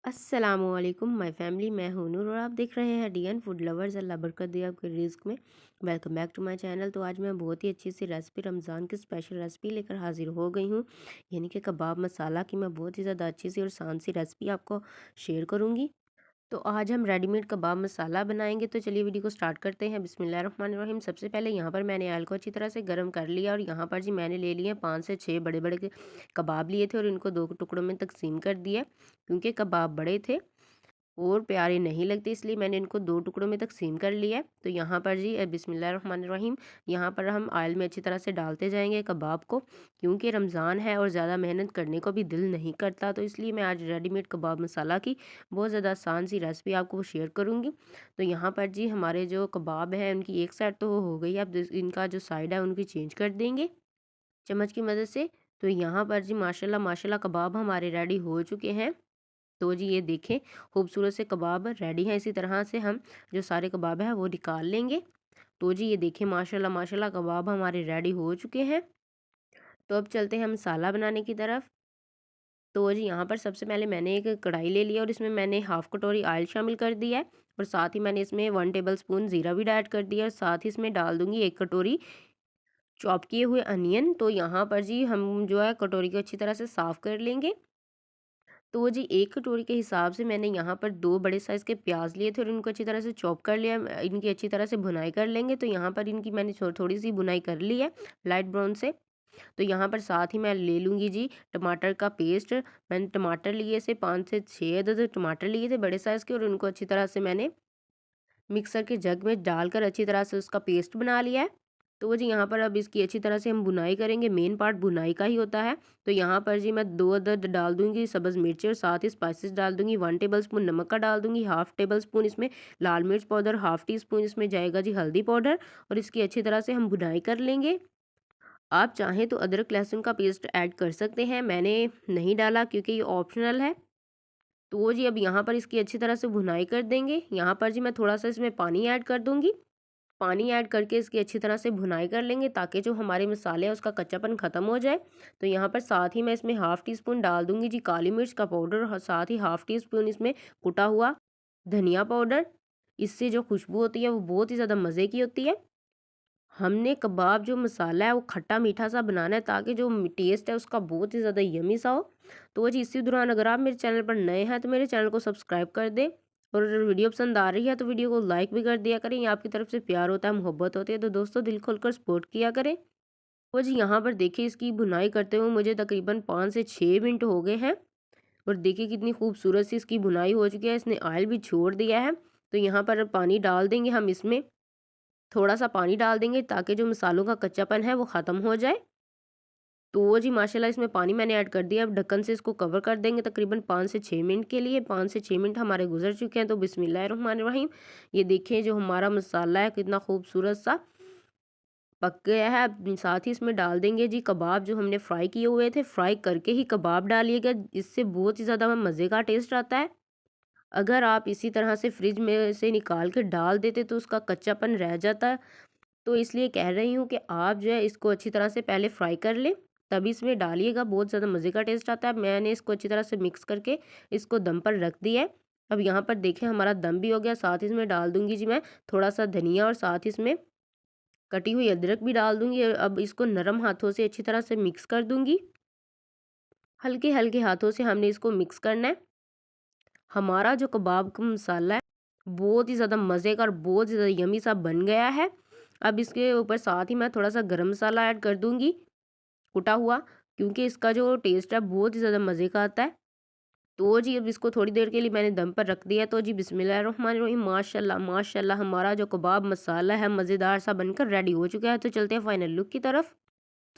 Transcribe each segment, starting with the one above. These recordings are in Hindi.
अस्सलामुअलैकुम माय फैमिली, मैं हूं नूर और आप देख रहे हैं डीएन फूड लवर्स। अल्लाह बरकत दे आपके रिस्क में। Welcome back to my channel. तो आज मैं बहुत ही अच्छी सी रेसिपी, रमज़ान की स्पेशल रेसिपी लेकर हाजिर हो गई हूं, यानी कि कबाब मसाला की। मैं बहुत ही ज़्यादा अच्छी सी और आसान सी रेसिपी आपको शेयर करूँगी। तो आज हम रेडीमेड कबाब मसाला बनाएंगे। तो चलिए वीडियो को स्टार्ट करते हैं। बिस्मिल्लाहिर्रहमानिर्रहीम। सबसे पहले यहाँ पर मैंने ऑयल को अच्छी तरह से गर्म कर लिया और यहाँ पर जी मैंने ले लिए 5 से 6 बड़े बड़े कबाब लिए थे और इनको 2 टुकड़ों में तकसीम कर दिया, क्योंकि कबाब बड़े थे और प्यारे नहीं लगते, इसलिए मैंने इनको 2 टुकड़ों में तकसीम कर लिया है। तो यहाँ पर जी बिस्मिल्लाहिर्रहमानिर्रहीम, यहाँ पर हम ऑयल में अच्छी तरह से डालते जाएंगे कबाब को, क्योंकि रमज़ान है और ज़्यादा मेहनत करने को भी दिल नहीं करता। तो इसलिए मैं आज रेडीमेड कबाब मसाला की बहुत ज़्यादा आसान सी रेसिपी आपको शेयर करूँगी। तो यहाँ पर जी हमारे जो कबाब हैं उनकी एक साइड तो हो गई है, अब इनका जो साइड है उनकी चेंज कर देंगे चम्मच की मदद से। तो यहाँ पर जी माशाल्लाह माशाल्लाह कबाब हमारे रेडी हो चुके हैं। तो जी ये देखें, खूबसूरत से कबाब रेडी हैं। इसी तरह से हम जो सारे कबाब हैं वो निकाल लेंगे। तो जी ये देखें, माशाल्लाह माशाल्लाह कबाब हमारे रेडी हो चुके हैं। तो अब चलते हैं हम मसाला बनाने की तरफ। तो जी यहाँ पर सबसे पहले मैंने एक कढ़ाई ले लिया और इसमें मैंने हाफ़ कटोरी ऑयल शामिल कर दिया है और साथ ही मैंने इसमें 1 टेबल स्पून ज़ीरा भी ऐड कर दिया और साथ ही इसमें डाल दूँगी 1 कटोरी चॉप किए हुए अनियन। तो यहाँ पर जी हम जो है कटोरी को अच्छी तरह से साफ़ कर लेंगे। तो जी 1 कटोरी के हिसाब से मैंने यहाँ पर 2 बड़े साइज़ के प्याज लिए थे और इनको अच्छी तरह से चॉप कर लिया। इनकी अच्छी तरह से भुनाई कर लेंगे। तो यहाँ पर इनकी मैंने थोड़ी सी भुनाई कर ली है लाइट ब्राउन से। तो यहाँ पर साथ ही मैं ले लूँगी जी टमाटर का पेस्ट। मैंने टमाटर लिए से 5 से 6 अदद टमाटर लिए थे बड़े साइज़ के और उनको अच्छी तरह से मैंने मिक्सर के जग में डालकर अच्छी तरह से उसका पेस्ट बना लिया है। तो जी यहाँ पर अब इसकी अच्छी तरह से हम भुनाई करेंगे, मेन पार्ट भुनाई का ही होता है। तो यहाँ पर जी मैं 2 अदद डाल दूँगी सब्ज़ मिर्ची और साथ ही स्पाइसेस डाल दूँगी। 1 टेबल स्पून नमक का डाल दूँगी, हाफ़ टेबल स्पून इसमें लाल मिर्च पाउडर, हाफ़ टी स्पून इसमें जाएगा जी हल्दी पाउडर और इसकी अच्छी तरह से हम भुनाई कर लेंगे। आप चाहें तो अदरक लहसुन का पेस्ट ऐड कर सकते हैं, मैंने नहीं डाला क्योंकि ये ऑप्शनल है। तो जी अब यहाँ पर इसकी अच्छी तरह से भुनाई कर देंगे। यहाँ पर जी मैं थोड़ा-सा इसमें पानी ऐड कर दूँगी। पानी ऐड करके इसकी अच्छी तरह से भुनाई कर लेंगे ताकि जो हमारे मसाले हैं उसका कच्चापन ख़त्म हो जाए। तो यहाँ पर साथ ही मैं इसमें हाफ़ टी स्पून डाल दूँगी जी काली मिर्च का पाउडर और साथ ही हाफ़ टी स्पून इसमें कुटा हुआ धनिया पाउडर। इससे जो खुशबू होती है वो बहुत ही ज़्यादा मज़े की होती है। हमने कबाब जो मसाला है वो खट्टा मीठा सा बनाना है ताकि जो टेस्ट है उसका बहुत ही ज़्यादा यमी सा हो। तो जी इसी दौरान अगर आप मेरे चैनल पर नए हैं तो मेरे चैनल को सब्सक्राइब कर दें और अगर वीडियो पसंद आ रही है तो वीडियो को लाइक भी कर दिया करें। ये आपकी तरफ से प्यार होता है, मोहब्बत होती है, तो दोस्तों दिल खोलकर सपोर्ट किया करें। तो जी यहाँ पर देखिए इसकी भुनाई करते हुए मुझे तकरीबन 5 से 6 मिनट हो गए हैं और देखिए कितनी खूबसूरत सी इसकी भुनाई हो चुकी है। इसने ऑयल भी छोड़ दिया है। तो यहाँ पर पानी डाल देंगे हम इसमें, थोड़ा-सा पानी डाल देंगे ताकि जो मसालों का कच्चापन है वो ख़त्म हो जाए। तो जी माशाल्लाह इसमें पानी मैंने ऐड कर दिया। अब ढक्कन से इसको कवर कर देंगे तकरीबन 5 से 6 मिनट के लिए। 5 से 6 मिनट हमारे गुजर चुके हैं। तो बिस्मिल्लाहिर्रहमानिर्रहीम, ये देखिए जो हमारा मसाला है कितना खूबसूरत सा पक गया है। अब साथ ही इसमें डाल देंगे जी कबाब जो हमने फ्राई किए हुए थे। फ्राई करके ही कबाब डालिएगा, इससे बहुत ही ज़्यादा मज़े का टेस्ट आता है। अगर आप इसी तरह से फ्रिज में से निकाल के डाल देते तो उसका कच्चापन रह जाता। तो इसलिए कह रही हूँ कि आप जो है इसको अच्छी तरह से पहले फ्राई कर लें, तभी इसमें डालिएगा, बहुत ज़्यादा मज़े का टेस्ट आता है। मैंने इसको अच्छी तरह से मिक्स करके इसको दम पर रख दिया है। अब यहाँ पर देखें हमारा दम भी हो गया। साथ ही इसमें डाल दूँगी जी मैं थोड़ा-सा धनिया और साथ ही इसमें कटी हुई अदरक भी डाल दूँगी। अब इसको नरम हाथों से अच्छी तरह से मिक्स कर दूँगी। हल्के-हल्के हाथों से हमने इसको मिक्स करना है। हमारा जो कबाब का मसाला है बहुत ही ज़्यादा मज़े का और बहुत ही ज़्यादा यम्मी सा बन गया है। अब इसके ऊपर साथ ही मैं थोड़ा-सा गरम मसाला ऐड कर दूँगी कुटा हुआ, क्योंकि इसका जो टेस्ट है बहुत ही ज़्यादा मज़े का आता है। तो जी अब इसको थोड़ी देर के लिए मैंने दम पर रख दिया। तो जी बिस्मिल्लाहिर्रहमानिर्रहीम, माशाल्लाह माशाल्लाह हमारा जो कबाब मसाला है मज़ेदार सा बनकर रेडी हो चुका है। तो चलते हैं फाइनल लुक की तरफ।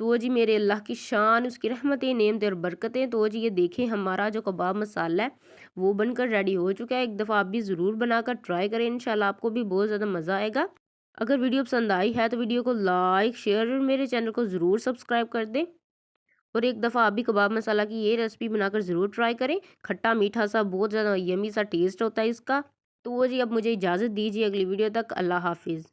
तो जी मेरे अल्लाह की शान, उसकी रहमतें, नेमतें और बरकतें। तो जी ये देखें हमारा जो कबाब मसाला है वो बनकर रेडी हो चुका है। एक दफ़ा आप भी ज़रूर बनाकर ट्राई करें, इंशाल्लाह आपको भी बहुत ज़्यादा मज़ा आएगा। अगर वीडियो पसंद आई है तो वीडियो को लाइक शेयर और मेरे चैनल को ज़रूर सब्सक्राइब कर दें और एक दफ़ा आप भी कबाब मसाला की ये रेसिपी बनाकर ज़रूर ट्राई करें। खट्टा मीठा सा बहुत ज़्यादा यमी सा टेस्ट होता है इसका। तो जी अब मुझे इजाज़त दीजिए, अगली वीडियो तक अल्लाह हाफिज़।